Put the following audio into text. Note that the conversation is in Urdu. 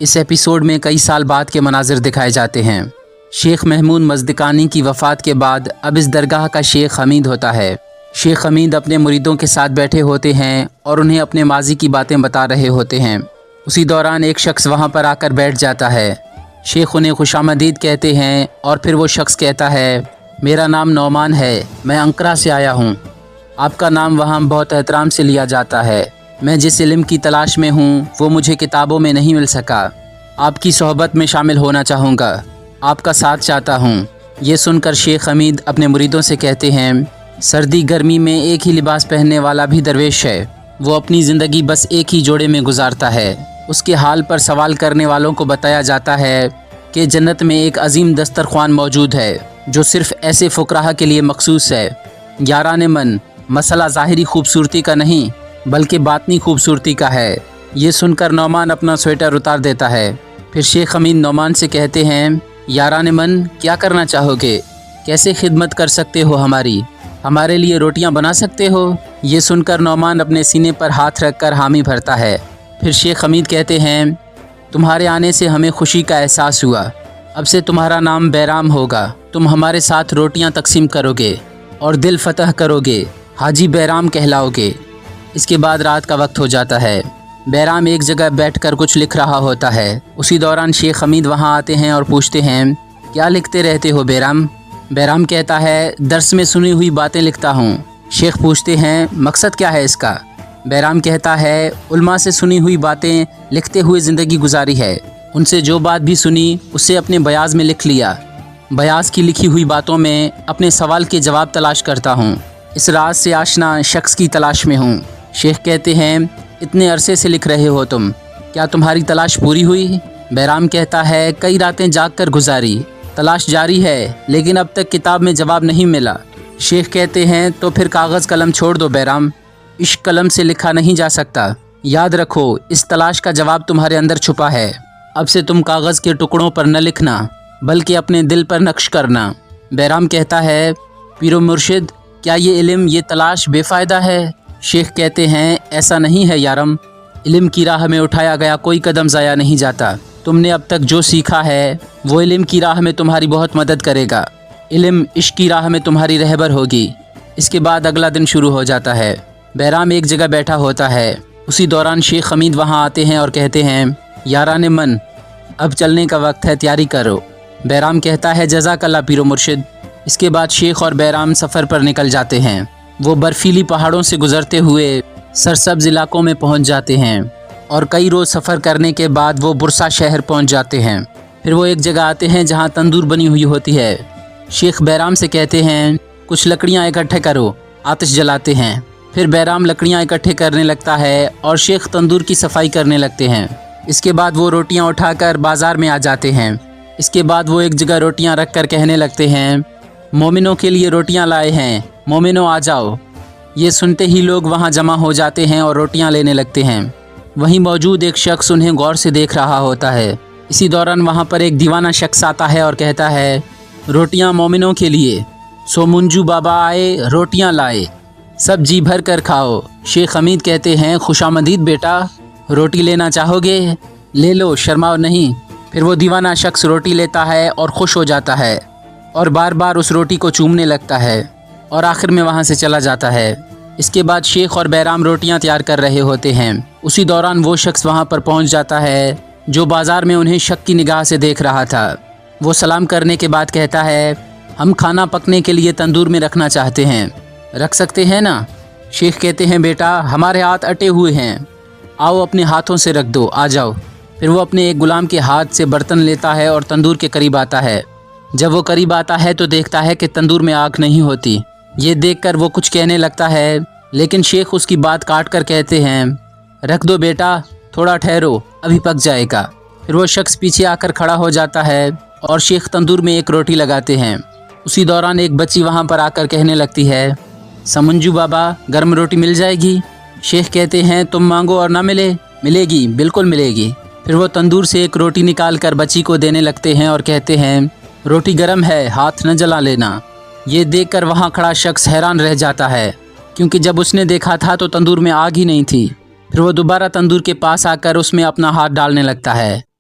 اس ایپیسوڈ میں کئی سال بعد کے مناظر دکھائے جاتے ہیں۔ شیخ محمود مزدکانی کی وفات کے بعد اب اس درگاہ کا شیخ حمید ہوتا ہے۔ شیخ حمید اپنے مریدوں کے ساتھ بیٹھے ہوتے ہیں اور انہیں اپنے ماضی کی باتیں بتا رہے ہوتے ہیں۔ اسی دوران ایک شخص وہاں پر آ کر بیٹھ جاتا ہے۔ شیخ انہیں خوش آمدید کہتے ہیں اور پھر وہ شخص کہتا ہے، میرا نام نعمان ہے، میں انقرہ سے آیا ہوں۔ آپ کا نام وہاں بہت احترام سے لیا جاتا ہے۔ میں جس علم کی تلاش میں ہوں وہ مجھے کتابوں میں نہیں مل سکا۔ آپ کی صحبت میں شامل ہونا چاہوں گا، آپ کا ساتھ چاہتا ہوں۔ یہ سن کر شیخ حمید اپنے مریدوں سے کہتے ہیں، سردی گرمی میں ایک ہی لباس پہننے والا بھی درویش ہے۔ وہ اپنی زندگی بس ایک ہی جوڑے میں گزارتا ہے۔ اس کے حال پر سوال کرنے والوں کو بتایا جاتا ہے کہ جنت میں ایک عظیم دسترخوان موجود ہے جو صرف ایسے فقراء کے لیے مخصوص ہے۔ یاران من، مسئلہ ظاہری خوبصورتی کا نہیں بلکہ باطنی خوبصورتی کا ہے۔ یہ سن کر نعمان اپنا سویٹر اتار دیتا ہے۔ پھر شیخ حمید نعمان سے کہتے ہیں، یاران من، کیا کرنا چاہو گے؟ کیسے خدمت کر سکتے ہو ہماری؟ ہمارے لیے روٹیاں بنا سکتے ہو؟ یہ سن کر نعمان اپنے سینے پر ہاتھ رکھ کر حامی بھرتا ہے۔ پھر شیخ حمید کہتے ہیں، تمہارے آنے سے ہمیں خوشی کا احساس ہوا۔ اب سے تمہارا نام بیرام ہوگا۔ تم ہمارے ساتھ روٹیاں تقسیم کرو گے اور دل فتح کرو گے، حاجی بیرام کہلاؤ گے۔ اس کے بعد رات کا وقت ہو جاتا ہے۔ بیرام ایک جگہ بیٹھ کر کچھ لکھ رہا ہوتا ہے۔ اسی دوران شیخ حمید وہاں آتے ہیں اور پوچھتے ہیں، کیا لکھتے رہتے ہو بیرام؟ بیرام کہتا ہے، درس میں سنی ہوئی باتیں لکھتا ہوں۔ شیخ پوچھتے ہیں، مقصد کیا ہے اس کا؟ بیرام کہتا ہے، علماء سے سنی ہوئی باتیں لکھتے ہوئے زندگی گزاری ہے۔ ان سے جو بات بھی سنی اسے اپنے بیاض میں لکھ لیا۔ بیاض کی لکھی ہوئی باتوں میں اپنے سوال کے جواب تلاش کرتا ہوں۔ اس راز سے آشنا شخص کی تلاش میں ہوں۔ شیخ کہتے ہیں، اتنے عرصے سے لکھ رہے ہو تم، کیا تمہاری تلاش پوری ہوئی؟ بیرام کہتا ہے، کئی راتیں جاگ کر گزاری، تلاش جاری ہے لیکن اب تک کتاب میں جواب نہیں ملا۔ شیخ کہتے ہیں، تو پھر کاغذ قلم چھوڑ دو بیرام، عشق قلم سے لکھا نہیں جا سکتا۔ یاد رکھو، اس تلاش کا جواب تمہارے اندر چھپا ہے۔ اب سے تم کاغذ کے ٹکڑوں پر نہ لکھنا بلکہ اپنے دل پر نقش کرنا۔ بیرام کہتا ہے، پیر و مرشد، کیا یہ علم، یہ تلاش بے فائدہ ہے؟ شیخ کہتے ہیں، ایسا نہیں ہے یارم، علم کی راہ میں اٹھایا گیا کوئی قدم ضائع نہیں جاتا۔ تم نے اب تک جو سیکھا ہے وہ علم کی راہ میں تمہاری بہت مدد کرے گا۔ علم عشق کی راہ میں تمہاری رہبر ہوگی۔ اس کے بعد اگلا دن شروع ہو جاتا ہے۔ بیرام ایک جگہ بیٹھا ہوتا ہے۔ اسی دوران شیخ حمید وہاں آتے ہیں اور کہتے ہیں، یاران من، اب چلنے کا وقت ہے، تیاری کرو۔ بیرام کہتا ہے، جزاک اللہ پیر و مرشد۔ اس کے بعد شیخ اور بیرام سفر پر نکل جاتے ہیں۔ وہ برفیلی پہاڑوں سے گزرتے ہوئے سرسبز علاقوں میں پہنچ جاتے ہیں اور کئی روز سفر کرنے کے بعد وہ برسا شہر پہنچ جاتے ہیں۔ پھر وہ ایک جگہ آتے ہیں جہاں تندور بنی ہوئی ہوتی ہے۔ شیخ بیرام سے کہتے ہیں، کچھ لکڑیاں اکٹھے کرو، آتش جلاتے ہیں۔ پھر بیرام لکڑیاں اکٹھے کرنے لگتا ہے اور شیخ تندور کی صفائی کرنے لگتے ہیں۔ اس کے بعد وہ روٹیاں اٹھا کر بازار میں آ جاتے ہیں۔ اس کے بعد وہ ایک جگہ روٹیاں رکھ کر کہنے لگتے ہیں، مومنوں کے لیے روٹیاں لائے ہیں، مومنوں آ جاؤ۔ یہ سنتے ہی لوگ وہاں جمع ہو جاتے ہیں اور روٹیاں لینے لگتے ہیں۔ وہیں موجود ایک شخص انہیں غور سے دیکھ رہا ہوتا ہے۔ اسی دوران وہاں پر ایک دیوانہ شخص آتا ہے اور کہتا ہے، روٹیاں مومنوں کے لیے، سو منجو بابا آئے، روٹیاں لائے، سب جی بھر کر کھاؤ۔ شیخ حمید کہتے ہیں، خوش آمدید بیٹا، روٹی لینا چاہو گے؟ لے لو، شرماؤ نہیں۔ پھر وہ دیوانہ شخص روٹی لیتا ہے اور خوش ہو جاتا ہے اور بار بار اس روٹی کو چومنے لگتا ہے اور آخر میں وہاں سے چلا جاتا ہے۔ اس کے بعد شیخ اور بیرام روٹیاں تیار کر رہے ہوتے ہیں۔ اسی دوران وہ شخص وہاں پر پہنچ جاتا ہے جو بازار میں انہیں شک کی نگاہ سے دیکھ رہا تھا۔ وہ سلام کرنے کے بعد کہتا ہے، ہم کھانا پکنے کے لیے تندور میں رکھنا چاہتے ہیں، رکھ سکتے ہیں نا؟ شیخ کہتے ہیں، بیٹا، ہمارے ہاتھ اٹے ہوئے ہیں، آؤ اپنے ہاتھوں سے رکھ دو، آ جاؤ۔ پھر وہ اپنے ایک غلام کے ہاتھ سے برتن لیتا ہے اور تندور کے قریب آتا ہے۔ جب وہ قریب آتا ہے تو دیکھتا ہے کہ تندور میں آگ نہیں ہوتی۔ یہ دیکھ کر وہ کچھ کہنے لگتا ہے لیکن شیخ اس کی بات کاٹ کر کہتے ہیں، رکھ دو بیٹا، تھوڑا ٹھہرو، ابھی پک جائے گا۔ پھر وہ شخص پیچھے آ کر کھڑا ہو جاتا ہے اور شیخ تندور میں ایک روٹی لگاتے ہیں۔ اسی دوران ایک بچی وہاں پر آ کر کہنے لگتی ہے، سمنجو بابا، گرم روٹی مل جائے گی؟ شیخ کہتے ہیں، تم مانگو اور نہ ملے؟ ملے گی، بالکل ملے گی۔ پھر وہ تندور سے ایک روٹی نکال کر بچی کو دینے لگتے ہیں اور کہتے ہیں، روٹی گرم ہے، ہاتھ نہ جلا لینا۔ یہ دیکھ کر وہاں کھڑا شخص حیران رہ جاتا ہے کیونکہ جب اس نے دیکھا تھا تو تندور میں آگ ہی نہیں تھی۔ پھر وہ دوبارہ تندور کے پاس آ کر اس میں اپنا ہاتھ ڈالنے لگتا ہے